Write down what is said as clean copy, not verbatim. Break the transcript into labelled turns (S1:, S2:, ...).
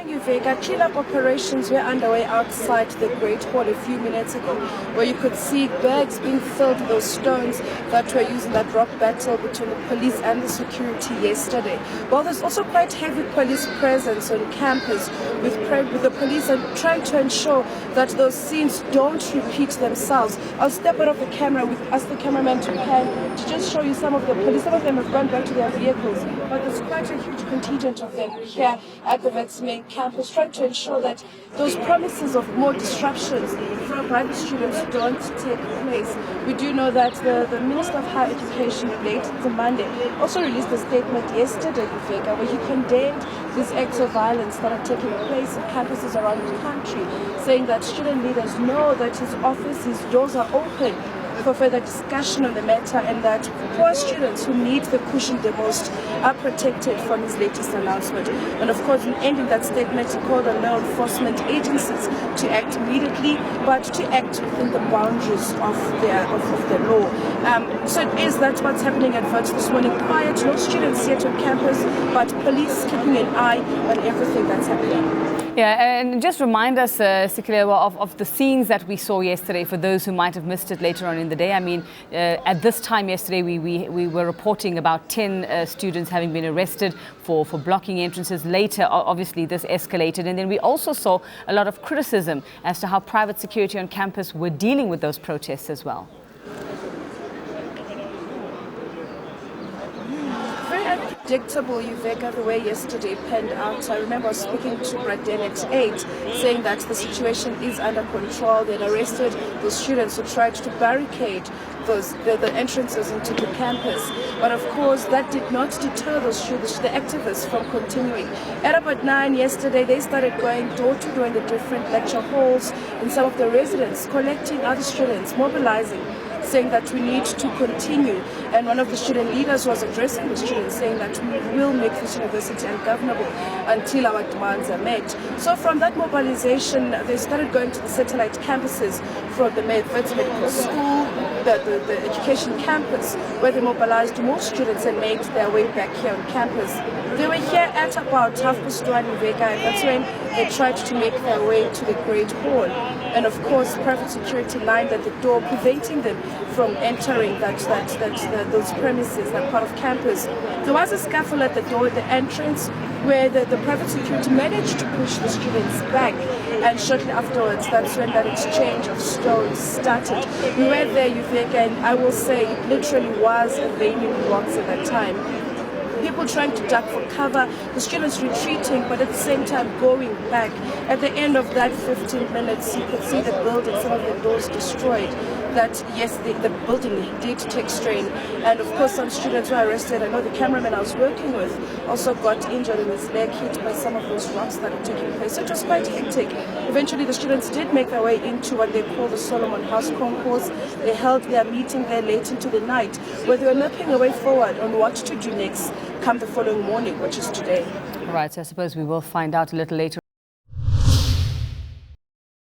S1: morning, Uveka. Clean-up operations were underway outside the Great Hall a few minutes ago, where you could see bags being filled with those stones that were used in that rock battle between the police and the security yesterday. Well, there's also quite heavy police presence on campus with the police and trying to ensure that those scenes don't repeat themselves. I'll step out of the camera with ask the cameraman to pan to just show you some of the police. Some of them have gone back to their vehicles, but there's quite a huge contingent of them here at the Wits main campus, trying to ensure that those promises of more disruptions from private students don't take place. We do know that the Minister of Higher Education late on Monday also released a statement yesterday, Uveka, where he condemned these acts of violence that are taking place at campuses around the country, saying that student leaders know that his office, his doors are open for further discussion on the matter, and that poor students who need the cushion the most are protected from his latest announcement. And of course, in ending that statement, he called on law enforcement agencies to act immediately, but to act within the boundaries of the law. So that's what's happening at Wits this morning. Quiet, no students yet on campus, but police keeping an eye on everything that's happening.
S2: Yeah, and just remind us, Sikelelwa, of the scenes that we saw yesterday for those who might have missed it later on in the day. I mean, at this time yesterday, we were reporting about 10 students having been arrested for blocking entrances. Later, obviously, this escalated. And then we also saw a lot of criticism as to how private security on campus were dealing with those protests as well.
S1: Predictable, Uveka, the way yesterday panned out. I remember speaking to Braden at 8, saying that the situation is under control. They'd arrested the students who tried to barricade the entrances into the campus. But of course, that did not deter those students, the activists, from continuing. At about 9 yesterday, they started going door to door in the different lecture halls in some of the residents, collecting other students, mobilizing, saying that we need to continue. And one of the student leaders was addressing the students, saying that we will make this university ungovernable until our demands are met. So from that mobilization, they started going to the satellite campuses from the Wits Medical School, the education campus, where they mobilized more students and made their way back here on campus. They were here at about 1:30 in Vega, and that's when they tried to make their way to the Great Hall. And of course, private security lined at the door, preventing them from entering those premises, that part of campus. There was a scuffle at the door at the entrance, where the private security managed to push the students back. And shortly afterwards, that's when that exchange of stones started. We were there, Uveka, and I will say it literally was raining rocks at that time. People trying to duck for cover, the students retreating, but at the same time going back. At the end of that 15 minutes, you could see the building, some of the doors destroyed. That yes, the building did take strain, and of course some students were arrested. I know the cameraman I was working with also got injured in his leg, hit by some of those rocks that are taking place. So it was quite hectic. Eventually the students did make their way into what they call the Solomon House concourse. They held their meeting there late into the night, where they were mapping a way forward on what to do next come the following morning, which is today.
S2: Right, so I suppose we will find out a little later.